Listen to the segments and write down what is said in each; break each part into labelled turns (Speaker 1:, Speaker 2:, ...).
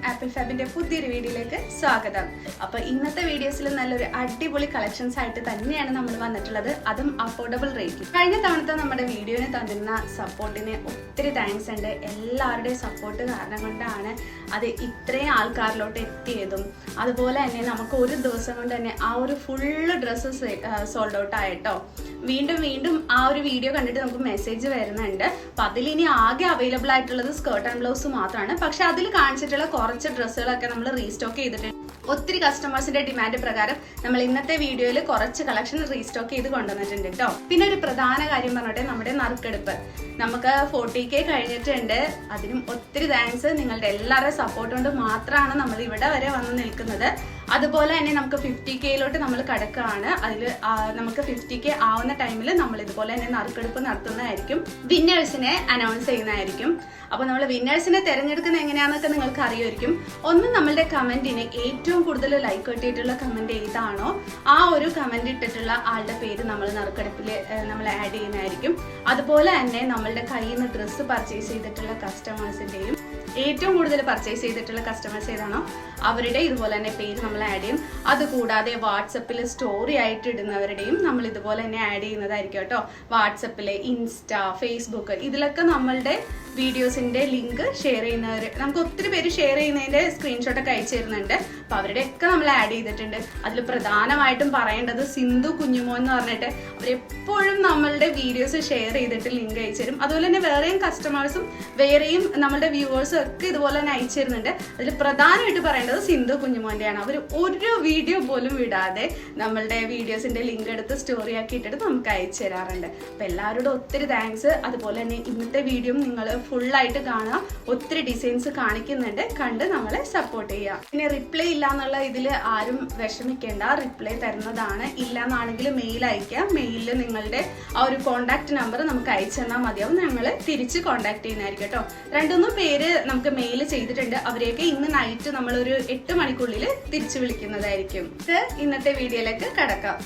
Speaker 1: Apple ഫാബിന്റെ പുതിയൊരു വീഡിയോയിലേക്ക് സ്വാഗതം. അപ്പോൾ ഇന്നത്തെ വീഡിയോസിൽ നല്ലൊരു അടിപൊളി കളക്ഷൻസ് ആയിട്ട് തന്നെയാണ് നമ്മൾ വന്നിട്ടുള്ളത്, അതും അഫോർഡബിൾ റേറ്റിൽ. കഴിഞ്ഞ തവണത്തെ നമ്മുടെ വീഡിയോന് തന്നിരുന്ന സപ്പോർട്ടിന് ഒത്തിരി താങ്ക്സ് ഉണ്ട്. എല്ലാവരുടെയും സപ്പോർട്ട് കാരണം കൊണ്ടാണ് അത് ഇത്രയും ആൾക്കാരിലോട്ട് എത്തിയതും. അതുപോലെ തന്നെ നമുക്ക് ഒരു ദിവസം കൊണ്ട് തന്നെ ആ ഒരു ഫുള്ള് ഡ്രസ്സ് സോൾഡ് ഔട്ട് ആയിട്ടോ. വീണ്ടും ആ ഒരു വീഡിയോ കണ്ടിട്ട് നമുക്ക് മെസ്സേജ് വരുന്നുണ്ട്. അപ്പം അതിലിനി ആകെ അവൈലബിൾ ആയിട്ടുള്ളത് സ്കേർട്ട് ആൻഡ് ബ്ലൗസ് മാത്രമാണ്. പക്ഷെ അതിൽ കാണിച്ചിട്ടുള്ള കുറച്ച് ഡ്രസ്സുകളൊക്കെ നമ്മൾ റീസ്റ്റോക്ക് ചെയ്തിട്ടുണ്ട്. ഒത്തിരി കസ്റ്റമേഴ്സിന്റെ ഡിമാൻഡ് പ്രകാരം നമ്മൾ ഇന്നത്തെ വീഡിയോയിൽ കുറച്ച് കളക്ഷൻ റീസ്റ്റോക്ക് ചെയ്ത് കൊണ്ടുവന്നിട്ടുണ്ട് കേട്ടോ. പിന്നെ ഒരു പ്രധാന കാര്യം പറഞ്ഞോട്ടെ, നമ്മുടെ നറുക്കെടുപ്പ് നമുക്ക് 40K കഴിഞ്ഞിട്ടുണ്ട്. അതിനും ഒത്തിരി താങ്ക്സ്. നിങ്ങളുടെ എല്ലാവരുടെയും സപ്പോർട്ട് കൊണ്ട് മാത്രമാണ് നമ്മൾ ഇവിടെ വരെ വന്ന് നിൽക്കുന്നത്. അതുപോലെ തന്നെ നമുക്ക് 50Kയിലോട്ട് നമ്മൾ കടക്കുകയാണ്. അതിൽ നമുക്ക് 50K ആവുന്ന ടൈമിൽ നമ്മൾ ഇതുപോലെ തന്നെ നറുക്കെടുപ്പ് നടത്തുന്നതായിരിക്കും. വിന്നേഴ്സിനെ അനൗൺസ് ചെയ്യുന്നതായിരിക്കും. അപ്പോൾ നമ്മൾ വിന്നേഴ്സിനെ തിരഞ്ഞെടുക്കുന്നത് എങ്ങനെയാണെന്നൊക്കെ നിങ്ങൾക്ക് അറിയുമായിരിക്കും. ഒന്ന്, നമ്മളുടെ കമന്റിന് ഏറ്റവും കൂടുതൽ ലൈക്ക് കിട്ടിയിട്ടുള്ള കമന്റ് ഏതാണോ ആ ഒരു കമന്റ് ഇട്ടിട്ടുള്ള ആളുടെ പേര് നമ്മൾ നറുക്കെടുപ്പിൽ നമ്മൾ ആഡ് ചെയ്യുന്നതായിരിക്കും. അതുപോലെ തന്നെ നമ്മളുടെ കയ്യിൽ നിന്ന് ഡ്രസ്സ് പർച്ചേസ് ചെയ്തിട്ടുള്ള കസ്റ്റമേഴ്സിന്റെയും ഏറ്റവും കൂടുതൽ പർച്ചേസ് ചെയ്തിട്ടുള്ള കസ്റ്റമേഴ്സ് ഏതാണോ അവരുടെ ഇതുപോലെ തന്നെ പേര് നമ്മൾ ആഡ് ചെയ്യും. അതുകൂടാതെ വാട്സപ്പിൽ സ്റ്റോറി ആയിട്ട് ഇടുന്നവരുടെയും നമ്മൾ ഇതുപോലെ തന്നെ ആഡ് ചെയ്യുന്നതായിരിക്കും കേട്ടോ. വാട്സപ്പില്, ഇൻസ്റ്റ, ഫേസ്ബുക്ക് ഇതിലൊക്കെ നമ്മളുടെ വീഡിയോസിന്റെ ലിങ്ക് ഷെയർ ചെയ്യുന്നവർ നമുക്ക് ഒത്തിരി പേര് ഷെയർ ചെയ്യുന്നതിന്റെ സ്ക്രീൻഷോട്ടൊക്കെ അയച്ചു തരുന്നുണ്ട്. അപ്പൊ അവരുടെയൊക്കെ നമ്മൾ ആഡ് ചെയ്തിട്ടുണ്ട്. അതിൽ പ്രധാനമായിട്ടും പറയേണ്ടത് സിന്ധു കുഞ്ഞുമോൻ എന്ന് പറഞ്ഞിട്ട് അവരെപ്പോഴും നമ്മളുടെ വീഡിയോസ് ഷെയർ ചെയ്തിട്ട് ലിങ്ക് അയച്ചു തരും. അതുപോലെ തന്നെ വേറെയും കസ്റ്റമേഴ്സും വേറെയും നമ്മളുടെ വ്യൂവേഴ്സും ഒക്കെ ഇതുപോലെ തന്നെ അയച്ചു തരുന്നുണ്ട്. അതിൽ പ്രധാനമായിട്ട് പറയേണ്ടത് സിന്ധു കുഞ്ഞുമോന്റെയാണ്. അവർ ഒരു വീഡിയോ പോലും വിടാതെ നമ്മളുടെ വീഡിയോസിന്റെ ലിങ്ക് എടുത്ത് സ്റ്റോറി ആക്കി ഇട്ടിട്ട് നമുക്ക് അയച്ചു തരാറുണ്ട്. അപ്പൊ എല്ലാവരോടും ഒത്തിരി താങ്ക്സ്. അതുപോലെ തന്നെ ഇന്നത്തെ വീഡിയോ നിങ്ങൾ ഫുള്ളായിട്ട് കാണുക. ഒത്തിരി ഡിസൈൻസ് കാണിക്കുന്നുണ്ട്, കണ്ട് നമ്മളെ സപ്പോർട്ട് ചെയ്യുക. പിന്നെ റിപ്ലൈ ഇല്ല എന്നുള്ള ഇതിൽ ആരും വിഷമിക്കേണ്ട, റിപ്ലൈ തരുന്നതാണ്. ഇല്ലാന്നാണെങ്കിൽ മെയിൽ അയക്കുക. മെയിലിൽ നിങ്ങളുടെ ആ ഒരു കോണ്ടാക്ട് നമ്പർ നമുക്ക് അയച്ചു തന്നാൽ മതിയാവും. ഞങ്ങൾ തിരിച്ച് കോണ്ടാക്ട് ചെയ്യുന്നതായിരിക്കും കേട്ടോ. 2-3 പേര് നമുക്ക് മെയിൽ ചെയ്തിട്ടുണ്ട്. അവരെയൊക്കെ ഇന്ന് നൈറ്റ് നമ്മളൊരു 8 മണിക്കുള്ളിൽ തിരിച്ചു വിളിക്കുന്നതായിരിക്കും. ഇന്നത്തെ വീഡിയോയിലേക്ക് കടക്കാം.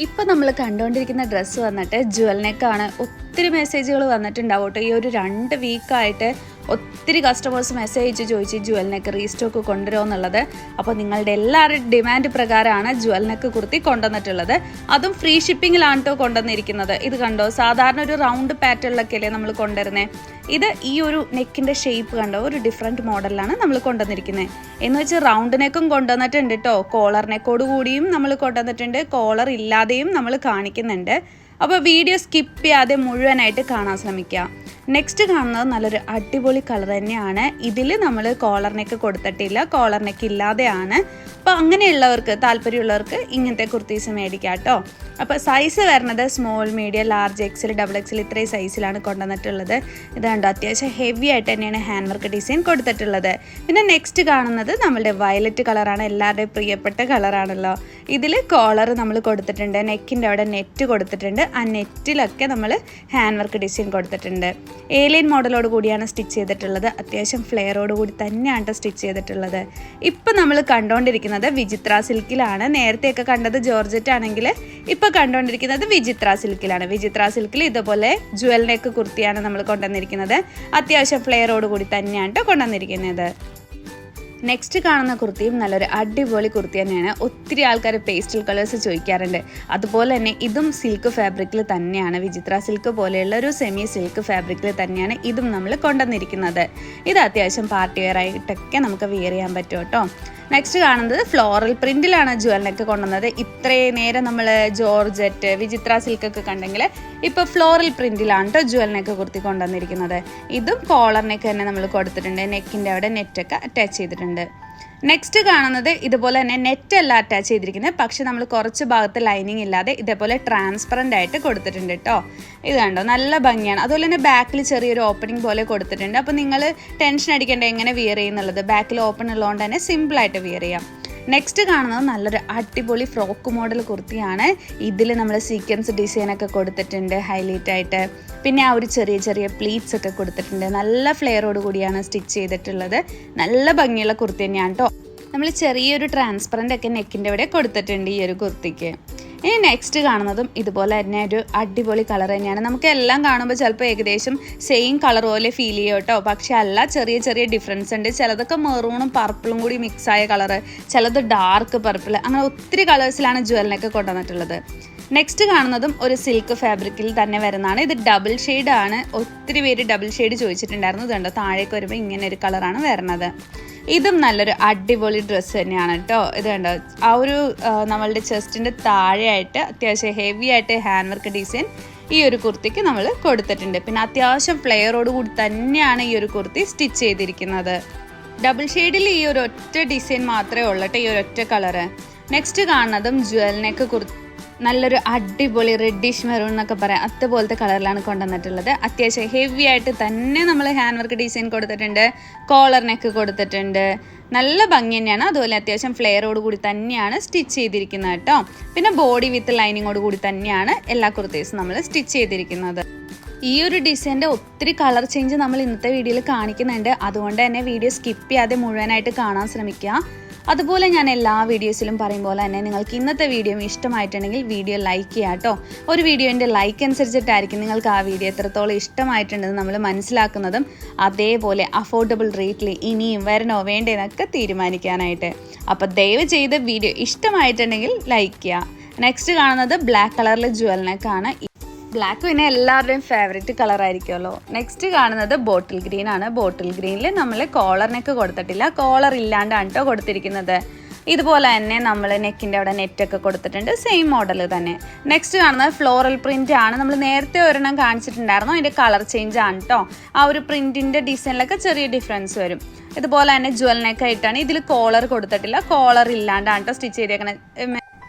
Speaker 2: ഇപ്പൊ നമ്മൾ കണ്ടുകൊണ്ടിരിക്കുന്ന ഡ്രസ്സ് വന്നിട്ട് ജുവൽ നെക്കാണ്. ഒത്തിരി മെസ്സേജുകൾ വന്നിട്ടുണ്ടാവും കേട്ടോ. ഈ ഒരു 2 വീക്കായിട്ട് ഒത്തിരി കസ്റ്റമേഴ്സ് മെസ്സേജ് അയച്ച് ചോദിച്ച് ജുവൽ നെക്ക് റീസ്റ്റോക്ക് കൊണ്ടുവരുമോ എന്നുള്ളത്. അപ്പോൾ നിങ്ങളുടെ എല്ലാവരുടെയും ഡിമാൻഡ് പ്രകാരമാണ് ജുവൽ നെക്ക് കുർത്തി കൊണ്ടുവന്നിട്ടുള്ളത്. അതും ഫ്രീ ഷിപ്പിങ്ങിലാണ് കേട്ടോ കൊണ്ടുവന്നിരിക്കുന്നത്. ഇത് കണ്ടോ, സാധാരണ ഒരു റൗണ്ട് പാറ്റേണിലൊക്കെ അല്ലേ നമ്മൾ കൊണ്ടുവരുന്നത്. ഇത് ഈ ഒരു നെക്കിൻ്റെ ഷേപ്പ് കണ്ടോ, ഒരു ഡിഫറെൻറ്റ് മോഡലിലാണ് നമ്മൾ കൊണ്ടുവന്നിരിക്കുന്നത്. എന്ന് വെച്ചാൽ റൗണ്ട് നെക്കും കൊണ്ടുവന്നിട്ടുണ്ട് കേട്ടോ. കോളർ നെക്കോട് കൂടിയും നമ്മൾ കൊണ്ടുവന്നിട്ടുണ്ട്, കോളർ ഇല്ലാതെയും നമ്മൾ കാണിക്കുന്നുണ്ട്. അപ്പോൾ വീഡിയോ സ്കിപ്പ് ചെയ്യാതെ മുഴുവനായിട്ട് കാണാൻ ശ്രമിക്കുക. നെക്സ്റ്റ് കാണുന്നത് നല്ലൊരു അടിപൊളി കളർ തന്നെയാണ്. ഇതിൽ നമ്മൾ കോളർ നെക്ക് കൊടുത്തിട്ടില്ല, കോളർ നെക്ക് ഇല്ലാതെയാണ്. അപ്പോൾ അങ്ങനെയുള്ളവർക്ക്, താല്പര്യമുള്ളവർക്ക് ഇങ്ങനത്തെ കുർത്തീസ് മേടിക്കാം കേട്ടോ. അപ്പോൾ സൈസ് വരുന്നത് small, medium, large, XL, XXL ഇത്രയും സൈസിലാണ് കൊണ്ടുവന്നിട്ടുള്ളത്. ഇത് കണ്ടോ, അത്യാവശ്യം ഹെവി ആയിട്ട് തന്നെയാണ് ഹാൻഡ് വർക്ക് ഡിസൈൻ കൊടുത്തിട്ടുള്ളത്. പിന്നെ നെക്സ്റ്റ് കാണുന്നത് നമ്മളുടെ വയലറ്റ് കളറാണ്. എല്ലാവരുടെയും പ്രിയപ്പെട്ട കളറാണല്ലോ. ഇതിൽ കോളർ നമ്മൾ കൊടുത്തിട്ടുണ്ട്, നെക്കിൻ്റെ അവിടെ നെറ്റ് കൊടുത്തിട്ടുണ്ട്. ആ നെറ്റിലൊക്കെ നമ്മൾ ഹാൻഡ് വർക്ക് ഡിസൈൻ കൊടുത്തിട്ടുണ്ട്. ഏലിയൻ മോഡലോട് കൂടിയാണ് സ്റ്റിച്ച് ചെയ്തിട്ടുള്ളത്. അത്യാവശ്യം ഫ്ലെയറോട് കൂടി തന്നെയാണ് സ്റ്റിച്ച് ചെയ്തിട്ടുള്ളത്. ഇപ്പം നമ്മൾ കണ്ടുകൊണ്ടിരിക്കുന്നത് വിചിത്ര സിൽക്കിലാണ്. നേരത്തെയൊക്കെ കണ്ടത് ജോർജറ്റ് ആണെങ്കിൽ ഇപ്പോൾ കണ്ടുകൊണ്ടിരിക്കുന്നത് വിചിത്ര സിൽക്കിലാണ്. വിചിത്ര സിൽക്കിൽ ഇതുപോലെ ജുവൽ നെക്ക് കുർത്തിയാണ് നമ്മൾ കൊണ്ടുവന്നിരിക്കുന്നത്. അത്യാവശ്യം ഫ്ലെയറോട് കൂടി തന്നെയാണ് കൊണ്ടുവന്നിരിക്കുന്നത്. നെക്സ്റ്റ് കാണുന്ന കുർത്തിയും നല്ലൊരു അടിപൊളി കുർത്തി തന്നെയാണ്. ഒത്തിരി ആൾക്കാർ പേസ്റ്റൽ കളേഴ്സ് ചോദിക്കാറുണ്ട്. അതുപോലെ തന്നെ ഇതും സിൽക്ക് ഫാബ്രിക്കിൽ തന്നെയാണ്. വിചിത്ര സിൽക്ക് പോലെയുള്ള ഒരു സെമി സിൽക്ക് ഫാബ്രിക്കിൽ തന്നെയാണ് ഇതും നമ്മൾ കൊണ്ടുവന്നിരിക്കുന്നത്. ഇത് അത്യാവശ്യം പാർട്ടി വെയർ ആയിട്ടൊക്കെ നമുക്ക് വെയർ ചെയ്യാൻ പറ്റും കേട്ടോ. നെക്സ്റ്റ് കാണുന്നത് ഫ്ലോറൽ പ്രിന്റിലാണ് ജുവൽ നെക്ക് കൊണ്ടുവന്നത്. ഇത്രയും നേരം നമ്മൾ ജോർജറ്റ്, വിചിത്ര സിൽക്കൊക്കെ കണ്ടെങ്കിൽ ഇപ്പോൾ ഫ്ലോറൽ പ്രിന്റിലാണ് കേട്ടോ ജുവൽ നെക്ക് കുർത്തി കൊണ്ടുവന്നിരിക്കുന്നത്. ഇതും കോളർ നെക്ക് തന്നെ നമ്മൾ കൊടുത്തിട്ടുണ്ട്. നെക്കിൻ്റെ അവിടെ നെറ്റൊക്കെ അറ്റാച്ച് ചെയ്തിട്ടുണ്ട്. നെക്സ്റ്റ് കാണുന്നത് ഇതുപോലെ തന്നെ നെറ്റ് അല്ല അറ്റാച്ച് ചെയ്തിരിക്കുന്നത്, പക്ഷെ നമ്മൾ കുറച്ച് ഭാഗത്ത് ലൈനിങ് ഇല്ലാതെ ഇതേപോലെ ട്രാൻസ്പെറൻ്റ് ആയിട്ട് കൊടുത്തിട്ടുണ്ട് കേട്ടോ. ഇത് കണ്ടോ, നല്ല ഭംഗിയാണ്. അതുപോലെ തന്നെ ബാക്കിൽ ചെറിയൊരു ഓപ്പണിംഗ് പോലെ കൊടുത്തിട്ടുണ്ട്. അപ്പോൾ നിങ്ങൾ ടെൻഷൻ അടിക്കേണ്ട എങ്ങനെ വിയർ ചെയ്യുന്നുള്ളത്. ബാക്കിൽ ഓപ്പൺ ഉള്ളതുകൊണ്ട് തന്നെ സിമ്പിളായിട്ട് വിയർ ചെയ്യാം. നെക്സ്റ്റ് കാണുന്നത് നല്ലൊരു അടിപൊളി ഫ്രോക്ക് മോഡൽ കുർത്തിയാണ്. ഇതിൽ നമ്മൾ സീക്വൻസ് ഡിസൈനൊക്കെ കൊടുത്തിട്ടുണ്ട് ഹൈലൈറ്റ് ആയിട്ട്. പിന്നെ ആ ഒരു ചെറിയ ചെറിയ പ്ലീറ്റ്സ് ഒക്കെ കൊടുത്തിട്ടുണ്ട്. നല്ല ഫ്ലെയറോട് കൂടിയാണ് സ്റ്റിച്ച് ചെയ്തിട്ടുള്ളത്. നല്ല ഭംഗിയുള്ള കുർത്തി തന്നെയാണ് കേട്ടോ. നമ്മൾ ചെറിയൊരു ട്രാൻസ്പെറൻ്റ് ഒക്കെ നെക്കിൻ്റെ ഇവിടെ കൊടുത്തിട്ടുണ്ട് ഈ ഒരു കുർത്തിക്ക്. ഇനി നെക്സ്റ്റ് കാണുന്നതും ഇതുപോലെ തന്നെ ഒരു അടിപൊളി കളർ തന്നെയാണ്. നമുക്ക് എല്ലാം കാണുമ്പോൾ ചിലപ്പോൾ ഏകദേശം സെയിം കളർ പോലെ ഫീൽ ചെയ്യും കേട്ടോ. പക്ഷെ അല്ല, ചെറിയ ചെറിയ ഡിഫറൻസ് ഉണ്ട്. ചിലതൊക്കെ മെറൂണും പർപ്പിളും കൂടി മിക്സ് ആയ കളറ്, ചിലത് ഡാർക്ക് പർപ്പിൾ, അങ്ങനെ ഒത്തിരി കളേഴ്സിലാണ് ജുവലിനൊക്കെ കൊണ്ടുവന്നിട്ടുള്ളത്. നെക്സ്റ്റ് കാണുന്നതും ഒരു സിൽക്ക് ഫാബ്രിക്കിൽ തന്നെ വരുന്നതാണ്. ഇത് ഡബിൾ ഷെയ്ഡ് ആണ്. ഒത്തിരി പേര് ഡബിൾ ഷെയ്ഡ് ചോദിച്ചിട്ടുണ്ടായിരുന്നു. ഇതുണ്ടോ, താഴേക്ക് വരുമ്പോൾ ഇങ്ങനെ ഒരു കളറാണ് വരുന്നത്. ഇതും നല്ലൊരു അടിപൊളി ഡ്രസ്സ് തന്നെയാണ് കേട്ടോ. ഇത് കണ്ടോ, ആ ഒരു നമ്മളുടെ ചെസ്റ്റിൻ്റെ താഴെയായിട്ട് അത്യാവശ്യം ഹെവി ആയിട്ട് ഹാൻഡ് വർക്ക് ഡിസൈൻ ഈ ഒരു കുർത്തിക്ക് നമ്മൾ കൊടുത്തിട്ടുണ്ട്. പിന്നെ അത്യാവശ്യം ഫ്ലെയറോട് കൂടി തന്നെയാണ് ഈ ഒരു കുർത്തി സ്റ്റിച്ച് ചെയ്തിരിക്കുന്നത്. ഡബിൾ ഷെയ്ഡിൽ ഈ ഒരു ഒറ്റ ഡിസൈൻ മാത്രമേ ഉള്ളൂ കേട്ടോ, ഈ ഒരു ഒറ്റ കളറ്. നെക്സ്റ്റ് കാണുന്നതും ജുവലിനൊക്കെ കുർത്തി നല്ലൊരു അടിപൊളി റെഡിഷ് മെറൂൺ എന്നൊക്കെ പറയാം, അതുപോലത്തെ കളറിലാണ് കൊണ്ടുവന്നിട്ടുള്ളത്. അത്യാവശ്യം ഹെവി ആയിട്ട് തന്നെ നമ്മൾ ഹാൻഡ് വർക്ക് ഡിസൈൻ കൊടുത്തിട്ടുണ്ട്, കോളർ നെക്ക് കൊടുത്തിട്ടുണ്ട്. നല്ല ഭംഗി തന്നെയാണ്. അതുപോലെ അത്യാവശ്യം ഫ്ലെയറോട് കൂടി തന്നെയാണ് സ്റ്റിച്ച് ചെയ്തിരിക്കുന്നത് കേട്ടോ. പിന്നെ ബോഡി വിത്ത് ലൈനിങ്ങോട് കൂടി തന്നെയാണ് എല്ലാ കുർത്തീസും നമ്മൾ സ്റ്റിച്ച് ചെയ്തിരിക്കുന്നത്. ഈ ഒരു ഡിസൈൻ്റെ ഒത്തിരി കളർ ചേഞ്ച് നമ്മൾ ഇന്നത്തെ വീഡിയോയിൽ കാണിക്കുന്നുണ്ട്. അതുകൊണ്ട് തന്നെ വീഡിയോ സ്കിപ്പ് ചെയ്യാതെ മുഴുവനായിട്ട് കാണാൻ ശ്രമിക്കുക. അതുപോലെ ഞാൻ എല്ലാ വീഡിയോസിലും പറയും പോലെ തന്നെ നിങ്ങൾക്ക് ഇന്നത്തെ വീഡിയോ ഇഷ്ടമായിട്ടുണ്ടെങ്കിൽ വീഡിയോ ലൈക്ക് ചെയ്യുക കേട്ടോ. ഒരു വീഡിയോൻ്റെ ലൈക്ക് അനുസരിച്ചിട്ടായിരിക്കും നിങ്ങൾക്ക് ആ വീഡിയോ എത്രത്തോളം ഇഷ്ടമായിട്ടുണ്ടെന്ന് നമ്മൾ മനസ്സിലാക്കുന്നതും അതേപോലെ അഫോർഡബിൾ റേറ്റിൽ ഇനിയും വരണോ വേണ്ടതെന്നൊക്കെ തീരുമാനിക്കാനായിട്ട്. അപ്പോൾ ദയവ് ചെയ്ത് വീഡിയോ ഇഷ്ടമായിട്ടുണ്ടെങ്കിൽ ലൈക്ക് ചെയ്യുക. നെക്സ്റ്റ് കാണുന്നത് ബ്ലാക്ക് കളറിലെ ജുവലിനൊക്കെയാണ്. ബ്ലാക്ക് പിന്നെ എല്ലാവരുടെയും ഫേവറേറ്റ് കളർ ആയിരിക്കുമല്ലോ. നെക്സ്റ്റ് കാണുന്നത് ബോട്ടിൽ ഗ്രീൻ ആണ്. ബോട്ടിൽ ഗ്രീനിൽ നമ്മൾ കോളർ നെക്ക് കൊടുത്തിട്ടില്ല, കോളർ ഇല്ലാണ്ടാണ് കേട്ടോ കൊടുത്തിരിക്കുന്നത്. ഇതുപോലെ തന്നെ നമ്മൾ നെക്കിൻ്റെ അവിടെ നെറ്റൊക്കെ കൊടുത്തിട്ടുണ്ട്, സെയിം മോഡൽ തന്നെ. നെക്സ്റ്റ് കാണുന്നത് ഫ്ലോറൽ പ്രിന്റ് ആണ്. നമ്മൾ നേരത്തെ ഒരെണ്ണം കാണിച്ചിട്ടുണ്ടായിരുന്നു, അതിൻ്റെ കളർ ചേഞ്ച് ആണ് കേട്ടോ. ആ ഒരു പ്രിന്റിൻ്റെ ഡിസൈനിലൊക്കെ ചെറിയ ഡിഫറൻസ് വരും. ഇതുപോലെ തന്നെ ജുവലിനൊക്കെ ആയിട്ടാണ്. ഇതിൽ കോളർ കൊടുത്തിട്ടില്ല, കോളർ ഇല്ലാണ്ടാണ് കേട്ടോ സ്റ്റിച്ച് ചെയ്തേക്കണത്.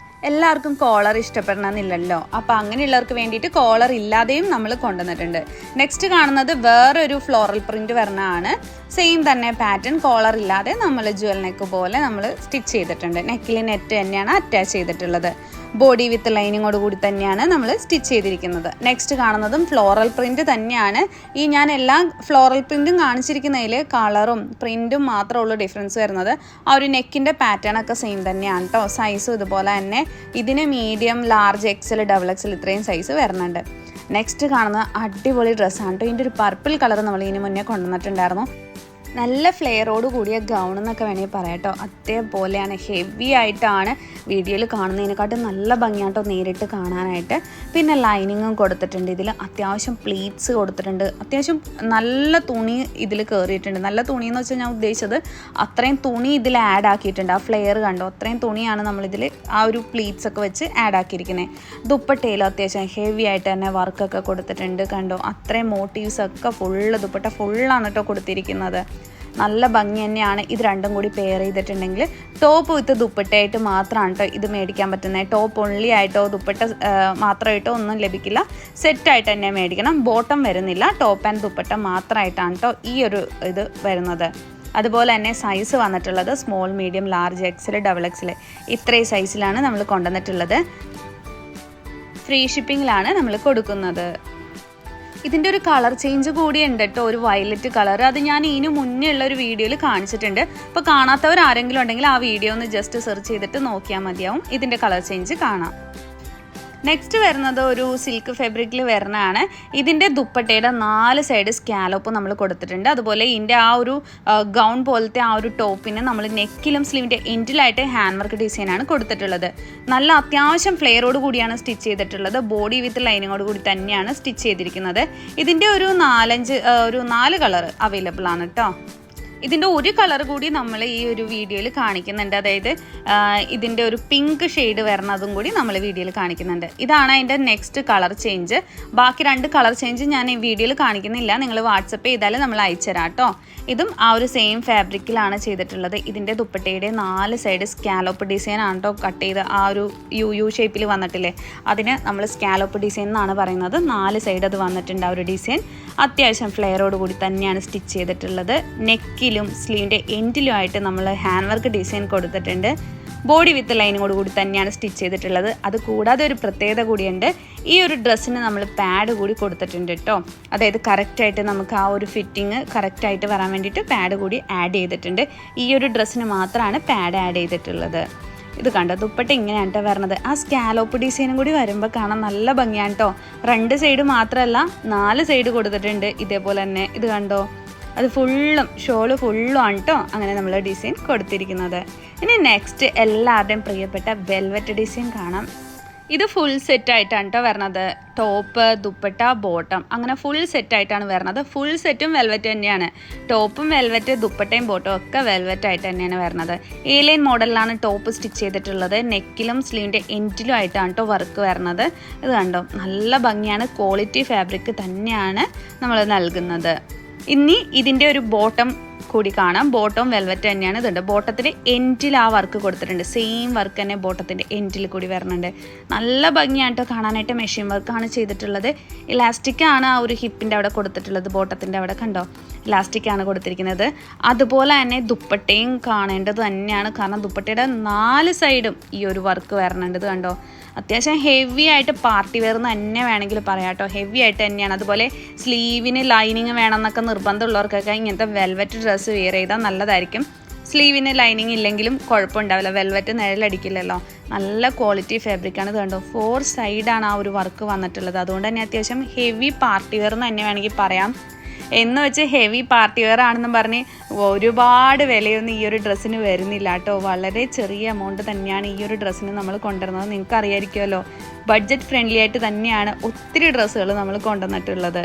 Speaker 2: എല്ലാവർക്കും കോളർ ഇഷ്ടപ്പെടണമെന്നില്ലല്ലോ, അപ്പോൾ അങ്ങനെയുള്ളവർക്ക് വേണ്ടിയിട്ട് കോളർ ഇല്ലാതെയും നമ്മൾ കൊണ്ടുവന്നിട്ടുണ്ട്. നെക്സ്റ്റ് കാണുന്നത് വേറൊരു ഫ്ലോറൽ പ്രിന്റ് വരുന്നതാണ്. സെയിം തന്നെ പാറ്റേൺ, കോളർ ഇല്ലാതെ നമ്മൾ ജുവൽ നെക്ക് പോലെ നമ്മൾ സ്റ്റിച്ച് ചെയ്തിട്ടുണ്ട്. നെക്കിൽ നെറ്റ് തന്നെയാണ് അറ്റാച്ച് ചെയ്തിട്ടുള്ളത്. ബോഡി വിത്ത് ലൈനിങ്ങോട് കൂടി തന്നെയാണ് നമ്മൾ സ്റ്റിച്ച് ചെയ്തിരിക്കുന്നത്. നെക്സ്റ്റ് കാണുന്നതും ഫ്ലോറൽ പ്രിന്റ് തന്നെയാണ്. ഈ ഞാൻ എല്ലാ ഫ്ലോറൽ പ്രിന്റും കാണിച്ചിരിക്കുന്നതിൽ കളറും പ്രിന്റും മാത്രമേ ഉള്ളൂ ഡിഫറൻസ് വരുന്നത്. ആ ഒരു നെക്കിൻ്റെ പാറ്റേൺ ഒക്കെ സെയിം തന്നെയാണ് കേട്ടോ. സൈസും ഇതുപോലെ തന്നെ. ഇതിന് medium, large, XL, double XL ഇത്രയും സൈസ് വരുന്നുണ്ട്. നെക്സ്റ്റ് കാണുന്ന അടിപൊളി ഡ്രസ്സാണ് കേട്ടോ. ഇതിൻ്റെ ഒരു പർപ്പിൾ കളർ നമ്മൾ ഇതിന് മുന്നേ കൊണ്ടുവന്നിട്ടുണ്ടായിരുന്നു. നല്ല ഫ്ലെയറോട് കൂടിയ ഗൗൺ എന്നൊക്കെ വേണമെങ്കിൽ പറയാം കേട്ടോ. അതേപോലെയാണ്, ഹെവി ആയിട്ടാണ് വീഡിയോയിൽ കാണുന്നതിനെക്കാട്ടും നല്ല ഭംഗിയാട്ടോ നേരിട്ട് കാണാനായിട്ട്. പിന്നെ ലൈനിങ്ങും കൊടുത്തിട്ടുണ്ട്. ഇതിൽ അത്യാവശ്യം പ്ലീറ്റ്സ് കൊടുത്തിട്ടുണ്ട്. അത്യാവശ്യം നല്ല തുണി ഇതിൽ കയറിയിട്ടുണ്ട്. നല്ല തുണി എന്ന് വെച്ചാൽ ഞാൻ ഉദ്ദേശിച്ചത് അത്രയും തുണി ഇതിൽ ആഡ് ആക്കിയിട്ടുണ്ട്. ആ ഫ്ലെയർ കണ്ടോ, അത്രയും തുണിയാണ് നമ്മളിതിൽ ആ ഒരു പ്ലീറ്റ്സ് ഒക്കെ വെച്ച് ആഡ് ആക്കിയിരിക്കുന്നത്. ദുപ്പട്ടയിലും അത്യാവശ്യം ഹെവി ആയിട്ട് തന്നെ വർക്കൊക്കെ കൊടുത്തിട്ടുണ്ട് കണ്ടോ. അത്രയും മോട്ടീവ്സ് ഒക്കെ ഫുള്ള് ദുപ്പട്ട ഫുള്ളാണ് കേട്ടോ കൊടുത്തിരിക്കുന്നത്. നല്ല ഭംഗി തന്നെയാണ്. ഇത് രണ്ടും കൂടി പെയർ ചെയ്തിട്ടുണ്ടെങ്കിൽ ടോപ്പ് വിത്ത് ദുപ്പട്ടയായിട്ട് മാത്രമാണ് കേട്ടോ ഇത് മേടിക്കാൻ പറ്റുന്നത്. ടോപ്പ് ഓൺലി ആയിട്ടോ ദുപ്പട്ട മാത്രമായിട്ടോ ഒന്നും ലഭിക്കില്ല, സെറ്റായിട്ട് തന്നെ മേടിക്കണം. ബോട്ടം വരുന്നില്ല, ടോപ്പ് ആൻഡ് ദുപ്പട്ട മാത്രമായിട്ടാണ് കേട്ടോ ഈ ഒരു ഇത് വരുന്നത്. അതുപോലെ തന്നെ സൈസ് വന്നിട്ടുള്ളത് small, medium, large, XL, double XL ഇത്രയും സൈസിലാണ് നമ്മൾ കൊണ്ടുവന്നിട്ടുള്ളത്. ഫ്രീ ഷിപ്പിങ്ങിലാണ് നമ്മൾ കൊടുക്കുന്നത്. ഇതിൻ്റെ ഒരു കളർ ചേഞ്ച് കൂടി ഉണ്ട് കേട്ടോ, ഒരു വയലറ്റ് കളർ. അത് ഞാൻ ഇതിന് മുന്നേ ഉള്ള ഒരു വീഡിയോയിൽ കാണിച്ചിട്ടുണ്ട്. അപ്പോൾ കാണാത്തവർ ആരെങ്കിലും ഉണ്ടെങ്കിൽ ആ വീഡിയോ ഒന്ന് ജസ്റ്റ് സെർച്ച് ചെയ്തിട്ട് നോക്കിയാൽ മതിയാവും, ഇതിൻ്റെ കളർ ചേഞ്ച് കാണാം. നെക്സ്റ്റ് വരുന്നത് ഒരു സിൽക്ക് ഫാബ്രിക്കിൽ വരുന്നതാണ്. ഇതിൻ്റെ ദുപ്പട്ടയുടെ 4 സൈഡ് സ്കാലോപ്പ് നമ്മൾ കൊടുത്തിട്ടുണ്ട്. അതുപോലെ ഇതിൻ്റെ ആ ഒരു ഗൗൺ പോലത്തെ ആ ഒരു ടോപ്പിന് നമ്മൾ നെക്കിലും സ്ലീവിൻ്റെ എൻഡിലായിട്ട് ഹാൻഡ് വർക്ക് ഡിസൈനാണ് കൊടുത്തിട്ടുള്ളത്. നല്ല അത്യാവശ്യം ഫ്ലെയറോട് കൂടിയാണ് സ്റ്റിച്ച് ചെയ്തിട്ടുള്ളത്. ബോഡി വിത്ത് ലൈനിങ്ങോട് കൂടി തന്നെയാണ് സ്റ്റിച്ച് ചെയ്തിരിക്കുന്നത്. ഇതിൻ്റെ ഒരു 4 കളർ അവൈലബിൾ ആണ് കേട്ടോ. ഇതിൻ്റെ ഒരു കളർ കൂടി നമ്മൾ ഈ ഒരു വീഡിയോയിൽ കാണിക്കുന്നുണ്ട്. അതായത് ഇതിൻ്റെ ഒരു പിങ്ക് ഷെയ്ഡ് വരുന്നതും കൂടി നമ്മൾ വീഡിയോയിൽ കാണിക്കുന്നുണ്ട്. ഇതാണ് അതിൻ്റെ നെക്സ്റ്റ് കളർ ചേഞ്ച്. ബാക്കി 2 കളർ ചേഞ്ച് ഞാൻ ഈ വീഡിയോയിൽ കാണിക്കുന്നില്ല, നിങ്ങൾ വാട്സപ്പ് ചെയ്താൽ നമ്മൾ അയച്ചു തരാം കേട്ടോ. ഇതും ആ ഒരു സെയിം ഫാബ്രിക്കിലാണ് ചെയ്തിട്ടുള്ളത്. ഇതിൻ്റെ ദുപ്പട്ടയുടെ 4 സൈഡ് സ്കാലോപ്പ് ഡിസൈൻ ആണ് കേട്ടോ കട്ട് ചെയ്ത് ആ ഒരു യു ഷേപ്പിൽ വന്നിട്ടില്ലേ, അതിന് നമ്മൾ സ്കാലോപ്പ് ഡിസൈൻ എന്നാണ് പറയുന്നത്. 4 സൈഡ് അത് വന്നിട്ടുണ്ട് ആ ഒരു ഡിസൈൻ. അത്യാവശ്യം ഫ്ലെയറോട് കൂടി തന്നെയാണ് സ്റ്റിച്ച് ചെയ്തിട്ടുള്ളത്. നെക്കിലും സ്ലീവിൻ്റെ എൻഡിലും ആയിട്ട് നമ്മൾ ഹാൻഡ് വർക്ക് ഡിസൈൻ കൊടുത്തിട്ടുണ്ട്. ബോഡി വിത്ത് ലൈനിങ്ങോട് കൂടി തന്നെയാണ് സ്റ്റിച്ച് ചെയ്തിട്ടുള്ളത്. അത് കൂടാതെ ഒരു പ്രത്യേകത കൂടിയുണ്ട്, ഈ ഒരു ഡ്രസ്സിന് നമ്മൾ പാഡ് കൂടി കൊടുത്തിട്ടുണ്ട് കേട്ടോ. അതായത് കറക്റ്റായിട്ട് നമുക്ക് ആ ഒരു ഫിറ്റിങ് കറക്റ്റായിട്ട് വരാൻ വേണ്ടിയിട്ട് പാഡ് കൂടി ആഡ് ചെയ്തിട്ടുണ്ട്. ഈ ഒരു ഡ്രസ്സിന് മാത്രമാണ് പാഡ് ആഡ് ചെയ്തിട്ടുള്ളത്. ഇത് കണ്ടോ ദുപ്പട്ട ഇങ്ങനെയാണ് കേട്ടോ വരണത്. ആ സ്കാലോപ്പ് ഡിസൈനും കൂടി വരുമ്പോൾ കാണാൻ നല്ല ഭംഗിയാണ് കേട്ടോ. 2 സൈഡ് മാത്രമല്ല 4 സൈഡ് കൊടുത്തിട്ടുണ്ട് ഇതേപോലെ തന്നെ. ഇത് കണ്ടോ അത് ഫുള്ളും ഷോള് ഫുള്ളും ആണ് കേട്ടോ അങ്ങനെ നമ്മൾ ഡിസൈൻ കൊടുത്തിരിക്കുന്നത്. ഇനി നെക്സ്റ്റ് എല്ലാവരുടെയും പ്രിയപ്പെട്ട വെൽവെറ്റ് ഡിസൈൻ കാണാം. ഇത് ഫുൾ സെറ്റായിട്ടാണ് കേട്ടോ വരണത്. ടോപ്പ് ദുപ്പട്ട ബോട്ടം അങ്ങനെ ഫുൾ സെറ്റായിട്ടാണ് വരണത്. ഫുൾ സെറ്റും വെൽവെറ്റ് തന്നെയാണ്. ടോപ്പും വെൽവെറ്റ് ദുപ്പട്ടയും ബോട്ടും ഒക്കെ വെൽവെറ്റ് ആയിട്ട് തന്നെയാണ് വരണത്. A-line മോഡലിലാണ് ടോപ്പ് സ്റ്റിച്ച് ചെയ്തിട്ടുള്ളത്. നെക്കിലും സ്ലീവിൻ്റെ എൻഡിലും ആയിട്ടാണ് കേട്ടോ വർക്ക് വരണത്. ഇത് കണ്ടോ നല്ല ഭംഗിയാണ്. ക്വാളിറ്റി ഫാബ്രിക് തന്നെയാണ് നമ്മൾ നൽകുന്നത്. ഇനി ഇതിൻ്റെ ഒരു ബോട്ടം കൂടി കാണാം. ബോട്ടം വെൽവെറ്റ് തന്നെയാണ്. ഇതുണ്ട് ബോട്ടത്തിൻ്റെ എൻഡിൽ ആ വർക്ക് കൊടുത്തിട്ടുണ്ട്. സെയിം വർക്ക് തന്നെ ബോട്ടത്തിൻ്റെ എൻഡിൽ കൂടി വരുന്നുണ്ട്. നല്ല ഭംഗിയാണ് കേട്ടോ കാണാനായിട്ട്. മെഷീൻ വർക്കാണ് ചെയ്തിട്ടുള്ളത്. ഇലാസ്റ്റിക്കാണ് ആ ഒരു ഹിപ്പിൻ്റെ അവിടെ കൊടുത്തിട്ടുള്ളത്. ബോട്ടത്തിൻ്റെ അവിടെ കണ്ടോ ഇലാസ്റ്റിക്കാണ് കൊടുത്തിരിക്കുന്നത്. അതുപോലെ തന്നെ ദുപ്പട്ടയും കാണേണ്ടത് തന്നെയാണ്. കാരണം ദുപ്പട്ടയുടെ 4 സൈഡും ഈ ഒരു വർക്ക് വരണുണ്ട്. ഇത് കണ്ടോ അത്യാവശ്യം ഹെവി ആയിട്ട് പാർട്ടി വെയർ എന്ന് തന്നെ വേണമെങ്കിൽ പറയാം കേട്ടോ. ഹെവി ആയിട്ട് തന്നെയാണ്. അതുപോലെ സ്ലീവിന് ലൈനിങ് വേണമെന്നൊക്കെ നിർബന്ധമുള്ളവർക്കൊക്കെ ഇങ്ങനത്തെ വെൽവെറ്റ് ഡ്രസ്സ് വെയർ ചെയ്താൽ നല്ലതായിരിക്കും. സ്ലീവിന് ലൈനിങ് ഇല്ലെങ്കിലും കുഴപ്പമുണ്ടാവില്ല. വെൽവെറ്റ് നിഴലടിക്കില്ലല്ലോ. നല്ല ക്വാളിറ്റി ഫാബ്രിക്കാണ്. ഇത് കണ്ടോ 4 സൈഡാണ് ആ ഒരു വർക്ക് വന്നിട്ടുള്ളത്. അതുകൊണ്ട് തന്നെ അത്യാവശ്യം ഹെവി പാർട്ടി വെയർ എന്ന് തന്നെ വേണമെങ്കിൽ പറയാം. എന്ന് വെച്ച് ഹെവി പാർട്ടി വെയർ ആണെന്നും പറഞ്ഞ് ഒരുപാട് വിലയൊന്നും ഈ ഒരു ഡ്രസ്സിന് വരുന്നില്ല കേട്ടോ. വളരെ ചെറിയ എമൗണ്ട് തന്നെയാണ് ഈ ഒരു ഡ്രസ്സിന് നമ്മൾ കൊണ്ടുവരുന്നത്. നിങ്ങൾക്ക് അറിയാമായിരിക്കുമല്ലോ. ബഡ്ജറ്റ് ഫ്രണ്ട്ലി ആയിട്ട് തന്നെയാണ് ഒത്തിരി ഡ്രസ്സുകൾ നമ്മൾ കൊണ്ടുവന്നിട്ടുള്ളത്.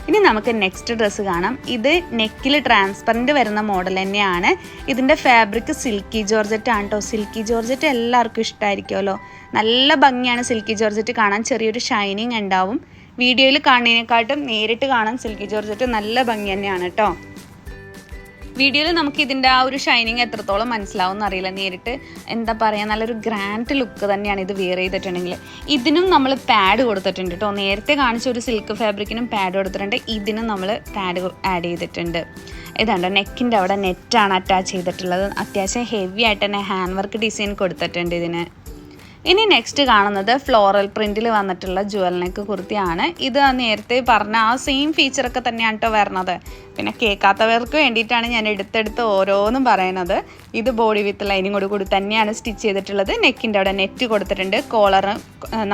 Speaker 2: ഇനി നമുക്ക് നെക്സ്റ്റ് ഡ്രസ്സ് കാണാം. ഇത് നെക്കിൽ ട്രാൻസ്പെറൻറ്റ് വരുന്ന മോഡൽ തന്നെയാണ്. ഇതിൻ്റെ ഫാബ്രിക് സിൽക്കി ജോർജറ്റ് ആണ് കേട്ടോ. സിൽക്കി ജോർജറ്റ് എല്ലാവർക്കും ഇഷ്ടമായിരിക്കുമല്ലോ. നല്ല ഭംഗിയാണ് സിൽക്കി ജോർജറ്റ് കാണാൻ. ചെറിയൊരു ഷൈനിങ് ഉണ്ടാവും. വീഡിയോയിൽ കാണുന്നതിനെക്കാട്ടും നേരിട്ട് കാണാൻ സിൽക്കി ജോർജറ്റ് നല്ല ഭംഗി തന്നെയാണ് കേട്ടോ. വീഡിയോയിൽ നമുക്ക് ഇതിൻ്റെ ആ ഒരു ഷൈനിങ് എത്രത്തോളം മനസ്സിലാവും എന്നറിയില്ല. നേരിട്ട് എന്താ പറയുക നല്ലൊരു ഗ്രാൻഡ് ലുക്ക് തന്നെയാണ് ഇത് വെയർ ചെയ്തിട്ടുണ്ടെങ്കിൽ. ഇതിനും നമ്മൾ പാഡ് കൊടുത്തിട്ടുണ്ട് കേട്ടോ. നേരത്തെ കാണിച്ച ഒരു സിൽക്ക് ഫാബ്രിക്കിനും പാഡ് കൊടുത്തിട്ടുണ്ട്. ഇതിനും നമ്മൾ പാഡ് ആഡ് ചെയ്തിട്ടുണ്ട്. ഇതാണ്ടോ നെക്കിൻ്റെ അവിടെ നെറ്റാണ് അറ്റാച്ച് ചെയ്തിട്ടുള്ളത്. അത്യാവശ്യം ഹെവി ആയിട്ട് തന്നെ ഹാൻഡ് വർക്ക് ഡിസൈൻ കൊടുത്തിട്ടുണ്ട് ഇതിന്. ഇനി നെക്സ്റ്റ് കാണുന്നത് ഫ്ലോറൽ പ്രിൻറ്റിൽ വന്നിട്ടുള്ള ജുവൽ നെക്ക് കുർത്തിയാണ്. ഇത് നേരത്തെ പറഞ്ഞ ആ സെയിം ഫീച്ചറൊക്കെ തന്നെയാണ് കേട്ടോ വരണത്. പിന്നെ കേൾക്കാത്തവർക്ക് വേണ്ടിയിട്ടാണ് ഞാൻ എടുത്തെടുത്ത് ഓരോന്നും പറയുന്നത്. ഇത് ബോഡി വിത്ത് ലൈനിങ്ങോട് കൂടി തന്നെയാണ് സ്റ്റിച്ച് ചെയ്തിട്ടുള്ളത്. നെക്കിൻ്റെ അവിടെ നെറ്റ് കൊടുത്തിട്ടുണ്ട്.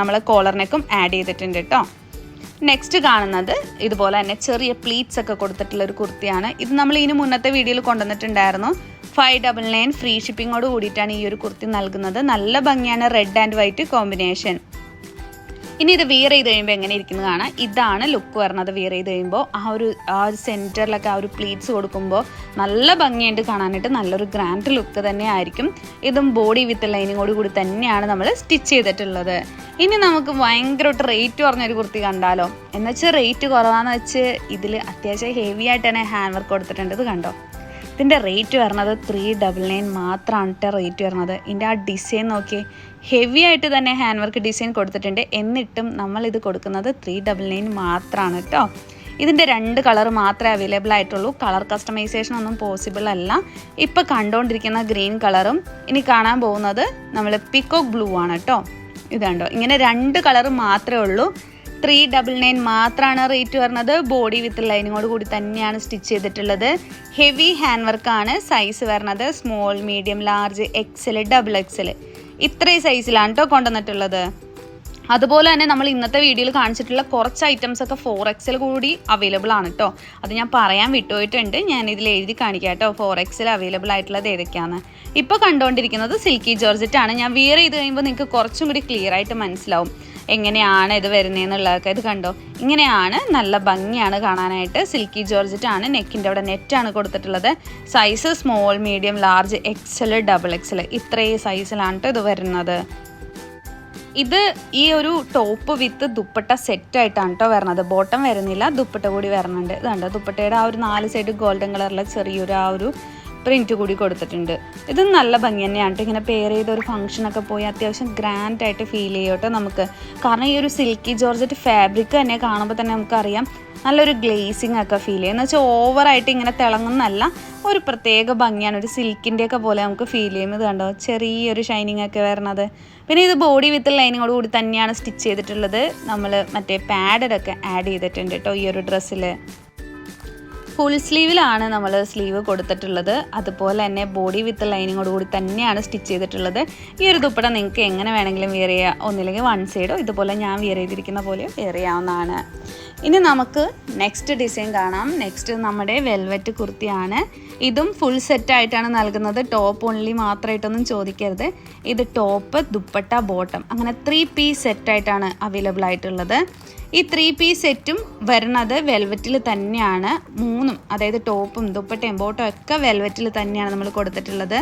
Speaker 2: നമ്മൾ കോളർ നെക്കും ആഡ് ചെയ്തിട്ടുണ്ട് കേട്ടോ. നെക്സ്റ്റ് കാണുന്നത് ഇതുപോലെ തന്നെ ചെറിയ പ്ലീറ്റ്സ് ഒക്കെ കൊടുത്തിട്ടുള്ള ഒരു കുർത്തിയാണ്. ഇത് നമ്മൾ ഇതിന് മുന്നത്തെ വീഡിയോയിൽ കൊണ്ടുവന്നിട്ടുണ്ടായിരുന്നു. 599 ഫ്രീ ഷിപ്പിങ്ങോട് കൂടിയിട്ടാണ് ഈ ഒരു കുർത്തി നൽകുന്നത്. നല്ല ഭംഗിയാണ്. Red and white combination. ഇനി ഇത് വിയർ ചെയ്ത് കഴിയുമ്പോൾ എങ്ങനെ ഇരിക്കുന്നത് കാണാം. ഇതാണ് ലുക്ക് വരുന്നത്. വിയർ ചെയ്ത് കഴിയുമ്പോൾ ആ ഒരു സെൻറ്ററിലൊക്കെ ആ ഒരു പ്ലീറ്റ്സ് കൊടുക്കുമ്പോൾ നല്ല ഭംഗിയായിട്ട് കാണാനായിട്ട് നല്ലൊരു ഗ്രാൻഡ് ലുക്ക് തന്നെ ആയിരിക്കും. ഇതും ബോഡി വിത്ത് ലൈനിങ്ങോട് കൂടി തന്നെയാണ് നമ്മൾ സ്റ്റിച്ച് ചെയ്തിട്ടുള്ളത്. ഇനി നമുക്ക് ഭയങ്കരമായിട്ട് റേറ്റ് കുറഞ്ഞൊരു കുർത്തി കണ്ടാലോ. എന്നുവെച്ചാൽ റേറ്റ് കുറവാന്ന് വെച്ച് ഇതിൽ അത്യാവശ്യം ഹെവി ആയിട്ട് തന്നെ ഹാൻഡ് വർക്ക് കൊടുത്തിട്ടുണ്ട്. ഇത് കണ്ടോ ഇതിൻ്റെ റേറ്റ് വരുന്നത് 399 മാത്രമാണ് കേട്ടോ റേറ്റ് വരുന്നത്. ഇതിൻ്റെ ആ ഡിസൈൻ നോക്കി ഹെവി ആയിട്ട് തന്നെ ഹാൻഡ് വർക്ക് ഡിസൈൻ കൊടുത്തിട്ടുണ്ട്. എന്നിട്ടും നമ്മളിത് കൊടുക്കുന്നത് 399 മാത്രമാണ് കേട്ടോ. ഇതിൻ്റെ 2 കളർ മാത്രമേ അവൈലബിൾ ആയിട്ടുള്ളൂ. കളർ കസ്റ്റമൈസേഷൻ ഒന്നും പോസിബിൾ അല്ല. ഇപ്പോൾ കണ്ടുകൊണ്ടിരിക്കുന്ന ഗ്രീൻ കളറും ഇനി കാണാൻ പോകുന്നത് നമ്മൾ പിക്കോക്ക് ബ്ലൂ ആണ് കേട്ടോ. ഇതുണ്ടോ ഇങ്ങനെ 2 കളർ മാത്രമേ ഉള്ളൂ. 399 മാത്രമാണ് റേറ്റ് വരുന്നത്. ബോഡി വിത്ത് ലൈനിങ്ങോട് കൂടി തന്നെയാണ് സ്റ്റിച്ച് ചെയ്തിട്ടുള്ളത്. ഹെവി ഹാൻഡ് വർക്കാണ്. സൈസ് വരുന്നത് small, medium, large, XL, XXL ഇത്രയും സൈസിലാണ് കേട്ടോ കൊണ്ടുവന്നിട്ടുള്ളത്. അതുപോലെ തന്നെ നമ്മൾ ഇന്നത്തെ വീഡിയോയിൽ കാണിച്ചിട്ടുള്ള കുറച്ച് ഐറ്റംസ് ഒക്കെ 4XL കൂടി അവൈലബിൾ ആണ് കേട്ടോ. അത് ഞാൻ പറയാൻ വിട്ടുപോയിട്ടുണ്ട്. ഞാൻ ഇതിൽ എഴുതി കാണിക്കാം കേട്ടോ 4XL അവൈലബിൾ ആയിട്ടുള്ളത് ഏതൊക്കെയാണ്. ഇപ്പോൾ കണ്ടുകൊണ്ടിരിക്കുന്നത് സിൽക്കി ജോർജറ്റ് ആണ്. ഞാൻ വിയർ ചെയ്ത് കഴിയുമ്പോൾ നിങ്ങൾക്ക് കുറച്ചും കൂടി ക്ലിയർ ആയിട്ട് മനസ്സിലാവും എങ്ങനെയാണ് ഇത് വരുന്നതെന്നുള്ളതൊക്കെ. ഇത് കണ്ടോ ഇങ്ങനെയാണ്. നല്ല ഭംഗിയാണ് കാണാനായിട്ട്. സിൽക്കി ജോർജറ്റ് ആണ്. നെക്കിൻ്റെ അവിടെ നെറ്റാണ് കൊടുത്തിട്ടുള്ളത്. Size small, medium, large, XL, XXL ഇത്രയും സൈസിലാണ് കേട്ടോ ഇത് വരുന്നത്. ഇത് ഈ ഒരു ടോപ്പ് വിത്ത് ദുപ്പട്ട സെറ്റായിട്ടാണ് കേട്ടോ വരുന്നത്. ബോട്ടം വരുന്നില്ല, ദുപ്പട്ട കൂടി വരുന്നുണ്ട്. ഇത് കണ്ടോ ദുപ്പട്ടയുടെ ആ ഒരു 4 സൈഡ് ഗോൾഡൻ കളറിലെ ചെറിയൊരു ആ ഒരു പ്രിൻറ്റ് കൂടി കൊടുത്തിട്ടുണ്ട്. ഇത് നല്ല ഭംഗി തന്നെയാണ്. ഇങ്ങനെ പെയർ ചെയ്ത ഒരു ഫംഗ്ഷനൊക്കെ പോയി അത്യാവശ്യം ഗ്രാൻഡായിട്ട് ഫീൽ ചെയ്യും കേട്ടോ നമുക്ക്. കാരണം ഈ ഒരു സിൽക്കി ജോർജറ്റ് ഫാബ്രിക് തന്നെ കാണുമ്പോൾ തന്നെ നമുക്കറിയാം നല്ലൊരു ഗ്ലേസിങ് ഒക്കെ ഫീൽ ചെയ്യും. എന്ന് വെച്ചാൽ ഓവറായിട്ട് ഇങ്ങനെ തിളങ്ങുന്നല്ല, ഒരു പ്രത്യേക ഭംഗിയാണ്. ഒരു സിൽക്കിൻ്റെയൊക്കെ പോലെ നമുക്ക് ഫീൽ ചെയ്യും. ഇത് കണ്ടോ ചെറിയൊരു ഷൈനിങ് ഒക്കെ വരുന്നത്. പിന്നെ ഇത് ബോഡി വിത്ത് ലൈനിങ്ങോട് കൂടി തന്നെയാണ് സ്റ്റിച്ച് ചെയ്തിട്ടുള്ളത്. നമ്മൾ മറ്റേ പാഡൊക്കെ ആഡ് ചെയ്തിട്ടുണ്ട് കേട്ടോ ഈ ഒരു ഡ്രസ്സിൽ. ഫുൾ സ്ലീവിലാണ് നമ്മൾ സ്ലീവ് കൊടുത്തിട്ടുള്ളത്. അതുപോലെ തന്നെ ബോഡി വിത്ത് ലൈനിങ്ങോട് കൂടി തന്നെയാണ് സ്റ്റിച്ച് ചെയ്തിട്ടുള്ളത്. ഈ ഒരു ദുപ്പട്ട നിങ്ങൾക്ക് എങ്ങനെ വേണമെങ്കിലും വെയർ ചെയ്യാം. ഒന്നില്ലെങ്കിൽ വൺ സൈഡോ ഇതുപോലെ ഞാൻ വെയർ ചെയ്തിരിക്കുന്ന പോലെ വെയർ ചെയ്യാവുന്നതാണ്. ഇനി നമുക്ക് നെക്സ്റ്റ് ഡിസൈൻ കാണാം. നെക്സ്റ്റ് നമ്മുടെ വെൽവെറ്റ് കുർത്തിയാണ്. ഇതും ഫുൾ സെറ്റായിട്ടാണ് നൽകുന്നത്. ടോപ്പ് ഓൺലി മാത്രമായിട്ടൊന്നും ചോദിക്കരുത്. ഇത് ടോപ്പ്, ദുപ്പട്ട, ബോട്ടം അങ്ങനെ 3 പീസ് സെറ്റായിട്ടാണ് അവൈലബിൾ ആയിട്ടുള്ളത്. ഈ 3 പീസ് സെറ്റും വരുന്നത് വെൽവെറ്റിൽ തന്നെയാണ്. 3ഉം അതായത് ടോപ്പും ദുപ്പട്ടയും ബോട്ടം ഒക്കെ വെൽവെറ്റിൽ തന്നെയാണ് നമ്മൾ കൊടുത്തിട്ടുള്ളത്.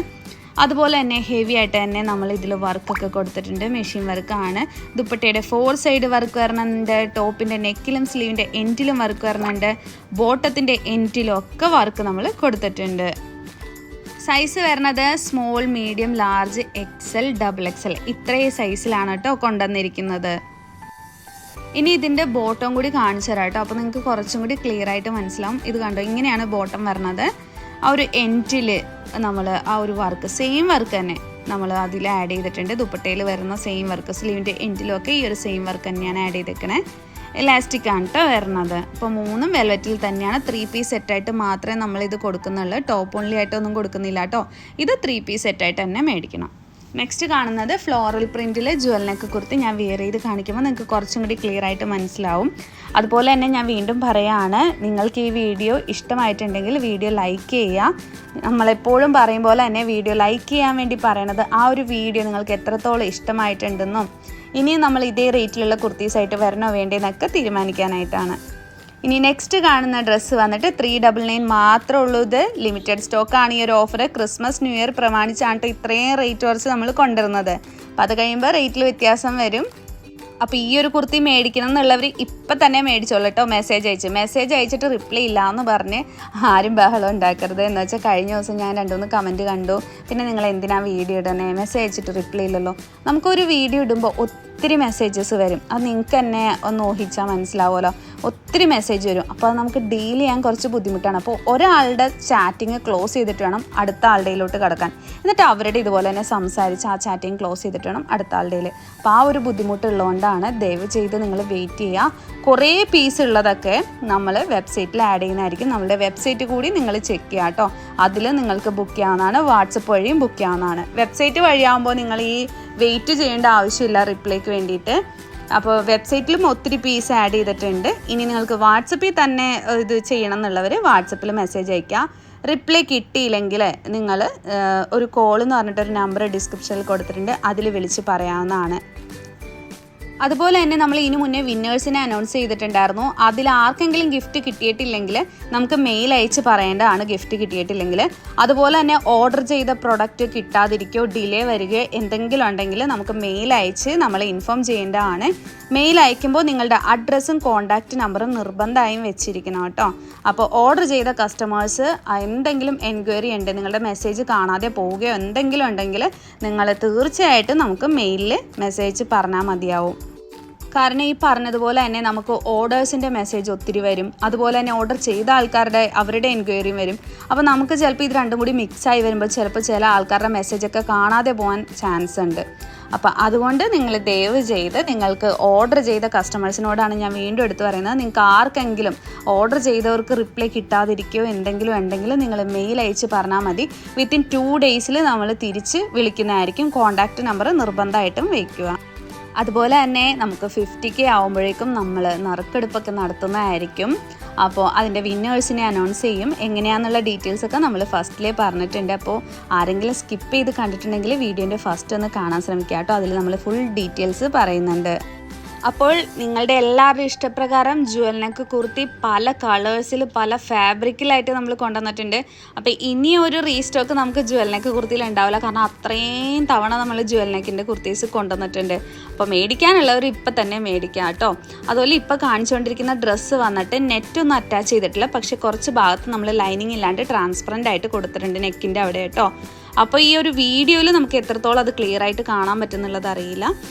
Speaker 2: അതുപോലെ തന്നെ ഹെവി ആയിട്ട് തന്നെ നമ്മൾ ഇതിൽ വർക്കൊക്കെ കൊടുത്തിട്ടുണ്ട്. മെഷീൻ വർക്കാണ്. ദുപ്പട്ടയുടെ 4 സൈഡ് വർക്ക് വരുന്നുണ്ട്. ടോപ്പിൻ്റെ നെക്കിലും സ്ലീവിൻ്റെ എൻഡിലും വർക്ക് വരുന്നുണ്ട്. ബോട്ടത്തിൻ്റെ എൻഡിലും ഒക്കെ വർക്ക് നമ്മൾ കൊടുത്തിട്ടുണ്ട്. സൈസ് വരുന്നത് small, medium, large, XL, XXL ഇത്രയും സൈസിലാണ് കേട്ടോ കൊണ്ടുവന്നിരിക്കുന്നത്. ഇനി ഇതിൻ്റെ ബോട്ടം കൂടി കാണിച്ചു തരാം കേട്ടോ. അപ്പോൾ നിങ്ങൾക്ക് കുറച്ചും കൂടി ക്ലിയർ ആയിട്ട് മനസ്സിലാവും. ഇത് കണ്ടോ, ഇങ്ങനെയാണ് ബോട്ടം വരുന്നത്. ആ ഒരു എൻഡിൽ നമ്മൾ ആ ഒരു വർക്ക്, സെയിം വർക്ക് തന്നെ നമ്മൾ അതിൽ ആഡ് ചെയ്തിട്ടുണ്ട്. ദുപ്പട്ടയിൽ വരുന്ന സെയിം വർക്ക്, സ്ലീവിൻ്റെ എൻഡിലൊക്കെ ഈ ഒരു സെയിം വർക്ക് തന്നെയാണ് ആഡ് ചെയ്തേക്കണേ. എലാസ്റ്റിക് ആണ് കേട്ടോ വരുന്നത്. അപ്പോൾ 3ഉം വെൽവെറ്റിൽ തന്നെയാണ്. 3 പീസ് സെറ്റായിട്ട് മാത്രമേ നമ്മളിത് കൊടുക്കുന്നുള്ളൂ. ടോപ്പ് ഓൺലി ആയിട്ടൊന്നും കൊടുക്കുന്നില്ല കേട്ടോ. ഇത് 3 പീസ് സെറ്റായിട്ട് തന്നെ മേടിക്കണം. നെക്സ്റ്റ് കാണുന്നത് ഫ്ലോറൽ പ്രിൻറ്റിൽ ജുവൽ നെക്ക് കുർത്തി. ഞാൻ വെയർ ചെയ്ത് കാണിക്കുമ്പോൾ നിങ്ങൾക്ക് കുറച്ചും കൂടി ക്ലിയർ ആയിട്ട് മനസ്സിലാവും. അതുപോലെ തന്നെ ഞാൻ വീണ്ടും പറയുകയാണ്, നിങ്ങൾക്ക് ഈ വീഡിയോ ഇഷ്ടമായിട്ടുണ്ടെങ്കിൽ വീഡിയോ ലൈക്ക് ചെയ്യുക. നമ്മളെപ്പോഴും പറയും പോലെ തന്നെ വീഡിയോ ലൈക്ക് ചെയ്യാൻ വേണ്ടി പറയണത് ആ ഒരു വീഡിയോ നിങ്ങൾക്ക് എത്രത്തോളം ഇഷ്ടമായിട്ടുണ്ടെന്നും ഇനിയും നമ്മൾ ഇതേ റേറ്റിലുള്ള കുർത്തീസായിട്ട് വരണോ വേണ്ടതെന്നൊക്കെ തീരുമാനിക്കാനായിട്ടാണ്. ഇനി നെക്സ്റ്റ് കാണുന്ന ഡ്രസ്സ് വന്നിട്ട് 399 മാത്രമേ ഉള്ളൂ. ഇത് ലിമിറ്റഡ് സ്റ്റോക്കാണ്. ഈ ഒരു ഓഫർ ക്രിസ്മസ് ന്യൂ ഇയർ പ്രമാണിച്ചാണ് ഇത്രയും റേറ്റ് കുറച്ച് നമ്മൾ കൊണ്ടുവരുന്നത്. അപ്പോൾ അത് കഴിയുമ്പോൾ റേറ്റിൽ വ്യത്യാസം വരും. അപ്പോൾ ഈ ഒരു കുർത്തി മേടിക്കണം എന്നുള്ളവർ ഇപ്പം തന്നെ മേടിച്ചോളൂ കേട്ടോ. മെസ്സേജ് അയച്ചിട്ട് റിപ്ലൈ ഇല്ല എന്ന് പറഞ്ഞ് ആരും ബഹളം ഉണ്ടാക്കരുത്. എന്ന് വെച്ചാൽ കഴിഞ്ഞ ദിവസം ഞാൻ 2-3 കമൻറ്റ് കണ്ടു. പിന്നെ നിങ്ങൾ എന്തിനാ വീഡിയോ ഇടണേ, മെസ്സേജ് അയച്ചിട്ട് റിപ്ലൈ ഇല്ലല്ലോ. നമുക്കൊരു വീഡിയോ ഇടുമ്പോൾ ഒത്തിരി മെസ്സേജസ് വരും. അത് നിങ്ങൾക്ക് തന്നെ ഒന്ന് ഊഹിച്ചാൽ മനസ്സിലാവുമല്ലോ. ഒത്തിരി മെസ്സേജ് വരും. അപ്പോൾ അത് നമുക്ക് ഡീൽ ചെയ്യാൻ കുറച്ച് ബുദ്ധിമുട്ടാണ്. അപ്പോൾ ഒരാളുടെ ചാറ്റിങ് ക്ലോസ് ചെയ്തിട്ട് വേണം അടുത്ത ആളുടെയിലോട്ട് കിടക്കാൻ. എന്നിട്ട് അവരുടെ ഇതുപോലെ തന്നെ സംസാരിച്ച് ആ ചാറ്റിങ് ക്ലോസ് ചെയ്തിട്ട് വേണം അടുത്ത ആളുടെയിൽ. അപ്പോൾ ആ ഒരു ബുദ്ധിമുട്ടുള്ളതുകൊണ്ടാണ് ദയവ് ചെയ്ത് നിങ്ങൾ വെയിറ്റ് ചെയ്യുക. കുറേ പീസ് ഉള്ളതൊക്കെ നമ്മൾ വെബ്സൈറ്റിൽ ആഡ് ചെയ്യുന്നതായിരിക്കും. നമ്മളുടെ വെബ്സൈറ്റ് കൂടി നിങ്ങൾ ചെക്ക് ചെയ്യുക കേട്ടോ. അതിൽ നിങ്ങൾക്ക് ബുക്ക് ചെയ്യാവുന്നതാണ്. വാട്സപ്പ് വഴിയും ബുക്ക് ചെയ്യാവുന്നതാണ്. വെബ്സൈറ്റ് വഴിയാകുമ്പോൾ നിങ്ങൾ ഈ വെയിറ്റ് ചെയ്യേണ്ട ആവശ്യമില്ല റിപ്ലൈക്ക് വേണ്ടിയിട്ട്. അപ്പോൾ വെബ്സൈറ്റിലും ഒത്തിരി പീസ് ആഡ് ചെയ്തിട്ടുണ്ട്. ഇനി നിങ്ങൾക്ക് വാട്സപ്പിൽ തന്നെ ഇത് ചെയ്യണം എന്നുള്ളവർ വാട്സപ്പിൽ മെസ്സേജ് അയയ്ക്കുക. റിപ്ലൈ കിട്ടിയില്ലെങ്കിൽ നിങ്ങൾ ഒരു കോൾ എന്ന് പറഞ്ഞിട്ടൊരു നമ്പർ ഡിസ്ക്രിപ്ഷനിൽ കൊടുത്തിട്ടുണ്ട്. അതിൽ വിളിച്ച് പറയാവുന്നതാണ്. അതുപോലെ തന്നെ നമ്മൾ ഇതിനു മുന്നേ വിന്നേഴ്സിനെ അനൗൺസ് ചെയ്തിട്ടുണ്ടായിരുന്നു. അതിൽ ആർക്കെങ്കിലും ഗിഫ്റ്റ് കിട്ടിയിട്ടില്ലെങ്കിൽ നമുക്ക് മെയിൽ അയച്ച് പറയേണ്ടതാണ് ഗിഫ്റ്റ് കിട്ടിയിട്ടില്ലെങ്കിൽ. അതുപോലെ തന്നെ ഓർഡർ ചെയ്ത പ്രൊഡക്റ്റ് കിട്ടാതിരിക്കുകയോ ഡിലേ വരികയോ എന്തെങ്കിലും ഉണ്ടെങ്കിൽ നമുക്ക് മെയിൽ അയച്ച് നമ്മളെ ഇൻഫോം ചെയ്യേണ്ടതാണ്. മെയിൽ അയക്കുമ്പോൾ നിങ്ങളുടെ അഡ്രസ്സും കോൺടാക്റ്റ് നമ്പറും നിർബന്ധമായും വെച്ചിരിക്കണം കേട്ടോ. അപ്പോൾ ഓർഡർ ചെയ്ത കസ്റ്റമേഴ്സ് എന്തെങ്കിലും എൻക്വയറി ഉണ്ട്, നിങ്ങളുടെ മെസ്സേജ് കാണാതെ പോവുകയോ എന്തെങ്കിലും ഉണ്ടെങ്കിൽ നിങ്ങൾ തീർച്ചയായിട്ടും നമുക്ക് മെയിലിൽ മെസ്സേജ് പറഞ്ഞാൽ മതിയാവും. കാരണം ഈ പറഞ്ഞതുപോലെ തന്നെ നമുക്ക് ഓർഡേഴ്സിൻ്റെ മെസ്സേജ് ഒത്തിരി വരും. അതുപോലെ തന്നെ ഓർഡർ ചെയ്ത അവരുടെ എൻക്വയറിയും വരും. അപ്പോൾ നമുക്ക് ചിലപ്പോൾ ഇത് രണ്ടും കൂടി മിക്സായി വരുമ്പോൾ ചിലപ്പോൾ ചില ആൾക്കാരുടെ മെസ്സേജൊക്കെ കാണാതെ പോകാൻ ചാൻസ് ഉണ്ട്. അപ്പോൾ അതുകൊണ്ട് നിങ്ങൾ ദയവ് ചെയ്ത് നിങ്ങൾക്ക് ഓർഡർ ചെയ്ത കസ്റ്റമേഴ്സിനോടാണ് ഞാൻ വീണ്ടും എടുത്ത് പറയുന്നത്, നിങ്ങൾക്ക് ആർക്കെങ്കിലും ഓർഡർ ചെയ്തവർക്ക് റിപ്ലൈ കിട്ടാതിരിക്കുകയോ എന്തെങ്കിലും ഉണ്ടെങ്കിൽ നിങ്ങൾ മെയിൽ അയച്ച് പറഞ്ഞാൽ മതി. വിത്തിൻ 2 ഡേയ്സിൽ നമ്മൾ തിരിച്ച് വിളിക്കുന്നതായിരിക്കും. കോൺടാക്റ്റ് നമ്പർ നിർബന്ധമായിട്ടും വയ്ക്കുക. അതുപോലെ തന്നെ നമുക്ക് 50K ആവുമ്പോഴേക്കും നമ്മൾ നറുക്കെടുപ്പൊക്കെ നടത്തുന്നതായിരിക്കും. അപ്പോൾ അതിൻ്റെ വിന്നേഴ്സിനെ അനൗൺസ് ചെയ്യും. എങ്ങനെയാണെന്നുള്ള ഡീറ്റെയിൽസൊക്കെ നമ്മൾ ഫസ്റ്റിലേ പറഞ്ഞിട്ടുണ്ട്. അപ്പോൾ ആരെങ്കിലും സ്കിപ്പ് ചെയ്ത് കണ്ടിട്ടുണ്ടെങ്കിൽ വീഡിയോൻ്റെ ഫസ്റ്റ് ഒന്ന് കാണാൻ ശ്രമിക്കുക കേട്ടോ. അതിൽ നമ്മൾ ഫുൾ ഡീറ്റെയിൽസ് പറയുന്നുണ്ട്. അപ്പോൾ നിങ്ങളുടെ എല്ലാവരുടെയും ഇഷ്ടപ്രകാരം ജുവൽ നെക്ക് കുർത്തി പല കളേഴ്സിൽ പല ഫാബ്രിക്കിലായിട്ട് നമ്മൾ കൊണ്ടുവന്നിട്ടുണ്ട്. അപ്പോൾ ഇനിയൊരു റീസ്റ്റോക്ക് നമുക്ക് ജുവൽ നെക്ക് കുർത്തിയിൽ ഉണ്ടാവില്ല. കാരണം അത്രയും തവണ നമ്മൾ ജുവൽ നെക്കിൻ്റെ കുർത്തീസ് കൊണ്ടുവന്നിട്ടുണ്ട്. അപ്പോൾ മേടിക്കാനുള്ളവർ ഇപ്പം തന്നെ മേടിക്കാം കേട്ടോ. അതുപോലെ ഇപ്പോൾ കാണിച്ചുകൊണ്ടിരിക്കുന്ന ഡ്രസ്സ് വന്നിട്ട് നെറ്റൊന്നും അറ്റാച്ച് ചെയ്തിട്ടില്ല. പക്ഷേ കുറച്ച് ഭാഗത്ത് നമ്മൾ ലൈനിങ് ഇല്ലാണ്ട് ട്രാൻസ്പെറൻ്റ് ആയിട്ട് കൊടുത്തിട്ടുണ്ട് നെക്കിൻ്റെ അവിടെ കേട്ടോ. അപ്പോൾ ഈ ഒരു വീഡിയോയിൽ നമുക്ക് എത്രത്തോളം അത് ക്ലിയർ ആയിട്ട് കാണാൻ പറ്റുന്നുള്ളത് അറിയില്ല.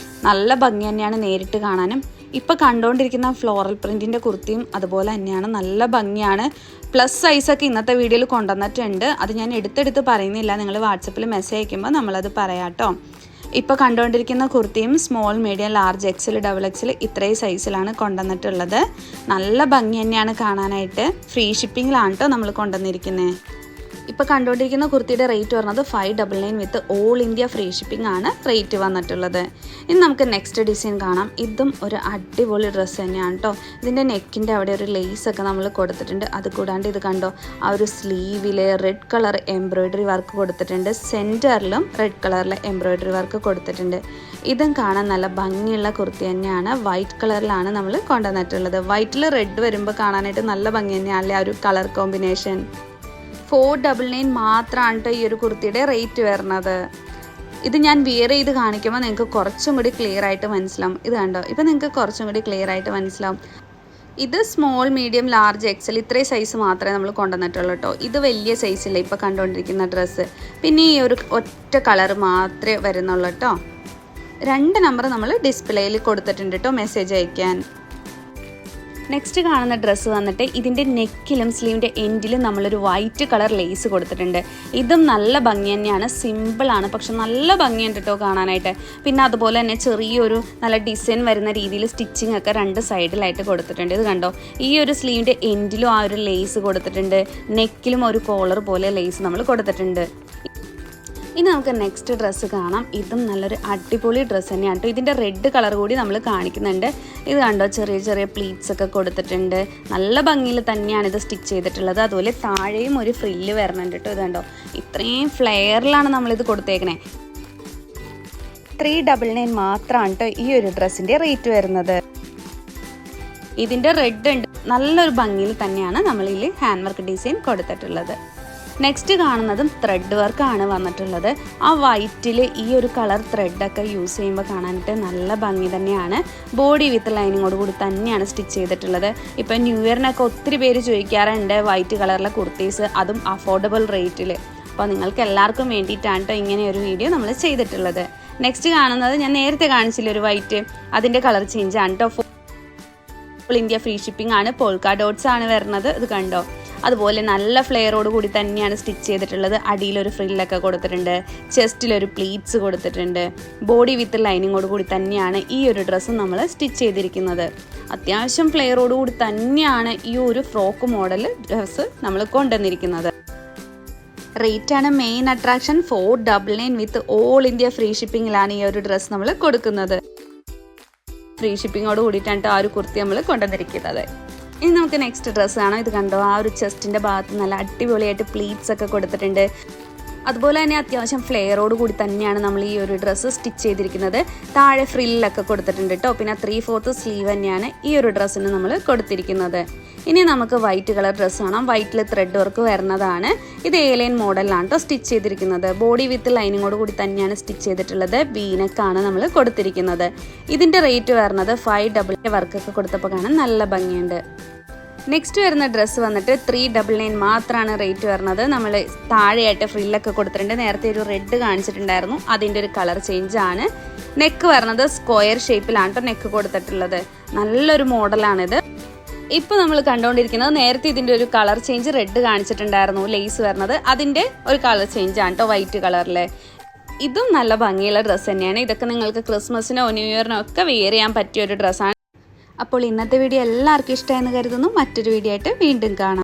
Speaker 2: നല്ല ഭംഗി തന്നെയാണ് നേരിട്ട് കാണാനും. ഇപ്പോൾ കണ്ടുകൊണ്ടിരിക്കുന്ന ഫ്ലോറൽ പ്രിൻറ്റിൻ്റെ കുർത്തിയും അതുപോലെ തന്നെയാണ്, നല്ല ഭംഗിയാണ്. പ്ലസ് സൈസൊക്കെ ഇന്നത്തെ വീഡിയോയിൽ കൊണ്ടുവന്നിട്ടുണ്ട്. അത് ഞാൻ എടുത്തെടുത്ത് പറയുന്നില്ല, നിങ്ങൾ വാട്സപ്പിൽ മെസ്സേജ് അയക്കുമ്പോൾ നമ്മളത് പറയാം കേട്ടോ. ഇപ്പോൾ കണ്ടുകൊണ്ടിരിക്കുന്ന കുർത്തിയും small, medium, large, XL, double XL ഇത്രയും സൈസിലാണ് കൊണ്ടുവന്നിട്ടുള്ളത്. നല്ല ഭംഗി തന്നെയാണ് കാണാനായിട്ട്. ഫ്രീ ഷിപ്പിങ്ങിലാണ് കേട്ടോ നമ്മൾ കൊണ്ടുവന്നിരിക്കുന്നത്. ഇപ്പോൾ കണ്ടുകൊണ്ടിരിക്കുന്ന കുർത്തിയുടെ റേറ്റ് വരുന്നത് 599 വിത്ത് ഓൾ ഇന്ത്യ ഫ്രീ ഷിപ്പിംഗ് ആണ് റേറ്റ് വന്നിട്ടുള്ളത്. ഇനി നമുക്ക് നെക്സ്റ്റ് ഡിസൈൻ കാണാം. ഇതും ഒരു അടിപൊളി ഡ്രസ്സ് തന്നെയാണ് കേട്ടോ. ഇതിൻ്റെ നെക്കിൻ്റെ അവിടെ ഒരു ലേസൊക്കെ നമ്മൾ കൊടുത്തിട്ടുണ്ട്. അത് കൂടാണ്ട് ഇത് കണ്ടോ, ആ ഒരു സ്ലീവിൽ റെഡ് കളർ എംബ്രോയ്ഡറി വർക്ക് കൊടുത്തിട്ടുണ്ട്. സെൻറ്ററിലും റെഡ് കളറിലെ എംബ്രോയ്ഡറി വർക്ക് കൊടുത്തിട്ടുണ്ട്. ഇതും കാണാൻ നല്ല ഭംഗിയുള്ള കുർത്തി തന്നെയാണ്. വൈറ്റ് കളറിലാണ് നമ്മൾ കൊണ്ടുവന്നിട്ടുള്ളത്. വൈറ്റിൽ റെഡ് വരുമ്പോൾ കാണാനായിട്ട് നല്ല ഭംഗി തന്നെയാണല്ലേ ആ ഒരു കളർ കോമ്പിനേഷൻ. 499 മാത്രമാണ് കേട്ടോ ഈ ഒരു കുർത്തിയുടെ റേറ്റ് വരുന്നത്. ഇത് ഞാൻ വിയർ ചെയ്ത് കാണിക്കുമ്പോൾ നിങ്ങൾക്ക് കുറച്ചും കൂടി ക്ലിയർ ആയിട്ട് മനസ്സിലാവും. ഇത് കണ്ടോ, ഇപ്പോൾ നിങ്ങൾക്ക് കുറച്ചും കൂടി ക്ലിയർ ആയിട്ട് മനസ്സിലാവും. ഇത് സ്മോൾ, മീഡിയം, ലാർജ്, എക്സൽ ഇത്രയും സൈസ് മാത്രമേ നമ്മൾ കൊണ്ടുവന്നിട്ടുള്ളൂ കേട്ടോ. ഇത് വലിയ സൈസില്ല ഇപ്പോൾ കണ്ടുകൊണ്ടിരിക്കുന്ന ഡ്രസ്സ്. പിന്നെ ഈ ഒരു ഒറ്റ കളർ മാത്രമേ വരുന്നുള്ളൂ കേട്ടോ. 2 നമ്പർ നമ്മൾ ഡിസ്പ്ലേയിൽ കൊടുത്തിട്ടുണ്ട് കേട്ടോ മെസ്സേജ് അയക്കാൻ. നെക്സ്റ്റ് കാണുന്ന ഡ്രസ്സ് വന്നിട്ട് ഇതിൻ്റെ നെക്കിലും സ്ലീവിൻ്റെ എൻഡിലും നമ്മളൊരു വൈറ്റ് കളർ ലേസ് കൊടുത്തിട്ടുണ്ട്. ഇതും നല്ല ഭംഗി തന്നെയാണ്. സിമ്പിളാണ്, പക്ഷെ നല്ല ഭംഗിയുണ്ട് കേട്ടോ കാണാനായിട്ട്. പിന്നെ അതുപോലെ തന്നെ ചെറിയൊരു നല്ല ഡിസൈൻ വരുന്ന രീതിയിൽ സ്റ്റിച്ചിങ് ഒക്കെ 2 സൈഡിലായിട്ട് കൊടുത്തിട്ടുണ്ട്. ഇത് കണ്ടോ, ഈ ഒരു സ്ലീവിൻ്റെ എൻഡിലും ആ ഒരു ലേസ് കൊടുത്തിട്ടുണ്ട്. നെക്കിലും ഒരു കോളർ പോലെ ലേസ് നമ്മൾ കൊടുത്തിട്ടുണ്ട്. ഇനി നമുക്ക് നെക്സ്റ്റ് ഡ്രസ്സ് കാണാം. ഇതും നല്ലൊരു അടിപൊളി ഡ്രസ്സ് തന്നെയാണ് കേട്ടോ. ഇതിൻ്റെ റെഡ് കളർ കൂടി നമ്മൾ കാണിക്കുന്നുണ്ട്. ഇത് കണ്ടോ, ചെറിയ ചെറിയ പ്ലീറ്റ്സ് ഒക്കെ കൊടുത്തിട്ടുണ്ട്. നല്ല ഭംഗിയിൽ തന്നെയാണ് ഇത് സ്റ്റിച്ച് ചെയ്തിട്ടുള്ളത്. അതുപോലെ താഴെയും ഒരു ഫ്രില്ല് വരുന്നുണ്ട് കേട്ടോ. ഇത് കണ്ടോ, ഇത്രയും ഫ്ലെയറിലാണ് നമ്മളിത് കൊടുത്തേക്കണേ. 399 മാത്രമാണ് കേട്ടോ ഈ ഒരു ഡ്രസ്സിൻ്റെ റേറ്റ് വരുന്നത്. ഇതിൻ്റെ റെഡ് ഉണ്ട്, നല്ലൊരു ഭംഗിയിൽ തന്നെയാണ് നമ്മളിൽ ഹാൻഡ് വർക്ക് ഡിസൈൻ കൊടുത്തിട്ടുള്ളത്. നെക്സ്റ്റ് കാണുന്നതും ത്രെഡ് വർക്കാണ് വന്നിട്ടുള്ളത്. ആ വൈറ്റിൽ ഈ ഒരു കളർ ത്രെഡൊക്കെ യൂസ് ചെയ്യുമ്പോൾ കാണാനായിട്ട് നല്ല ഭംഗി തന്നെയാണ്. ബോഡി വിത്ത് ലൈനിങ്ങോട് കൂടി തന്നെയാണ് സ്റ്റിച്ച് ചെയ്തിട്ടുള്ളത്. ഇപ്പം ന്യൂ ഇയറിനൊക്കെ ഒത്തിരി പേര് ചോദിക്കാറുണ്ട് വൈറ്റ് കളറിലെ കുർത്തീസ്, അതും അഫോർഡബിൾ റേറ്റിൽ. അപ്പോൾ നിങ്ങൾക്ക് എല്ലാവർക്കും വേണ്ടിയിട്ടാണ് കേട്ടോ ഇങ്ങനെ ഒരു വീഡിയോ നമ്മൾ ചെയ്തിട്ടുള്ളത്. നെക്സ്റ്റ് കാണുന്നത് ഞാൻ നേരത്തെ കാണിച്ചില്ല ഒരു വൈറ്റ്, അതിൻ്റെ കളർ ചേഞ്ച് ആണ് കേട്ടോ. ഓൾ ഇന്ത്യ ഫ്രീ ഷിപ്പിംഗ് ആണ്. പോൾക്ക ഡോട്ട്സ് ആണ് വരുന്നത്. ഇത് കണ്ടോ, അതുപോലെ നല്ല ഫ്ലെയറോട് കൂടി തന്നെയാണ് സ്റ്റിച്ച് ചെയ്തിട്ടുള്ളത്. അടിയിലൊരു ഫ്രില്ലൊക്കെ കൊടുത്തിട്ടുണ്ട്. ചെസ്റ്റിലൊരു പ്ലീറ്റ്സ് കൊടുത്തിട്ടുണ്ട്. ബോഡി വിത്ത് ലൈനിങ്ങോട് കൂടി തന്നെയാണ് ഈ ഒരു ഡ്രസ്സ് നമ്മൾ സ്റ്റിച്ച് ചെയ്തിരിക്കുന്നത്. അത്യാവശ്യം ഫ്ലെയറോട് കൂടി തന്നെയാണ് ഈ ഒരു ഫ്രോക്ക് മോഡൽ ഡ്രസ്സ് നമ്മൾ കൊണ്ടുവന്നിരിക്കുന്നത്. റേറ്റാണ് main attraction. 499 with all India free ഷിപ്പിങ്ങിലാണ് ഈ ഒരു ഡ്രസ്സ് നമ്മൾ കൊടുക്കുന്നത്. ഫ്രീ ഷിപ്പിങ്ങോട് കൂടിയിട്ടാണ് ആ ഒരു കുർത്തി നമ്മൾ കൊണ്ടുവന്നിരിക്കുന്നത്. ഇനി നമുക്ക് നെക്സ്റ്റ് ഡ്രസ്സ് കാണാം. ഇത് കണ്ടോ, ആ ഒരു ചെസ്റ്റിൻ്റെ ഭാഗത്ത് നല്ല അടിപൊളിയായിട്ട് പ്ലീറ്റ്സ് ഒക്കെ കൊടുത്തിട്ടുണ്ട്. അതുപോലെ തന്നെ അത്യാവശ്യം ഫ്ലെയറോട് കൂടി തന്നെയാണ് നമ്മൾ ഈ ഒരു ഡ്രസ്സ് സ്റ്റിച്ച് ചെയ്തിരിക്കുന്നത്. താഴെ ഫ്രില്ലൊക്കെ കൊടുത്തിട്ടുണ്ട് കേട്ടോ. പിന്നെ 3/4 സ്ലീവ് തന്നെയാണ് ഈ ഒരു ഡ്രസ്സിന് നമ്മൾ കൊടുത്തിരിക്കുന്നത്. ഇനി നമുക്ക് വൈറ്റ് കളർ ഡ്രസ്സ് കാണാം. വൈറ്റിൽ ത്രെഡ് വർക്ക് വരുന്നതാണ്. ഇത് A-ലൈൻ മോഡലിലാണ് കേട്ടോ സ്റ്റിച്ച് ചെയ്തിരിക്കുന്നത്. ബോഡി വിത്ത് ലൈനിങ്ങോട് കൂടി തന്നെയാണ് സ്റ്റിച്ച് ചെയ്തിട്ടുള്ളത്. വീനക്കാണ് നമ്മൾ കൊടുത്തിരിക്കുന്നത്. ഇതിൻ്റെ റേറ്റ് വരുന്നത് 599 വർക്കൊക്കെ കൊടുത്തപ്പോൾ കാണാൻ നല്ല ഭംഗിയുണ്ട്. നെക്സ്റ്റ് വരുന്ന ഡ്രസ്സ് വന്നിട്ട് 399 മാത്രമാണ് റേറ്റ് വരുന്നത്. നമ്മൾ താഴെയായിട്ട് ഫ്രില്ലൊക്കെ കൊടുത്തിട്ടുണ്ട്. നേരത്തെ ഒരു റെഡ് കാണിച്ചിട്ടുണ്ടായിരുന്നു, അതിൻ്റെ ഒരു കളർ ചേഞ്ച് ആണ്. നെക്ക് വരുന്നത് സ്ക്വയർ ഷേപ്പിലാണ് കേട്ടോ നെക്ക് കൊടുത്തിട്ടുള്ളത്. നല്ലൊരു മോഡലാണിത്. ഇപ്പോൾ നമ്മൾ കണ്ടുകൊണ്ടിരിക്കുന്നത് നേരത്തെ ഇതിൻ്റെ ഒരു കളർ ചേഞ്ച് റെഡ് കാണിച്ചിട്ടുണ്ടായിരുന്നു, ലേസ് വരുന്നത്, അതിൻ്റെ ഒരു കളർ ചേഞ്ച് ആണ് കേട്ടോ വൈറ്റ് കളറിലെ. ഇതും നല്ല ഭംഗിയുള്ള ഡ്രസ്സ് തന്നെയാണ്. ഇതൊക്കെ നിങ്ങൾക്ക് ക്രിസ്മസിനോ ന്യൂ ഇയറിനോ ഒക്കെ വെയർ ചെയ്യാൻ പറ്റിയ ഒരു ഡ്രസ്സാണ്. അപ്പോൾ ഇന്നത്തെ വീഡിയോ എല്ലാവർക്കും ഇഷ്ടമായെന്ന് കരുതുന്നു. മറ്റൊരു വീഡിയോ ആയിട്ട് വീണ്ടും കാണാം.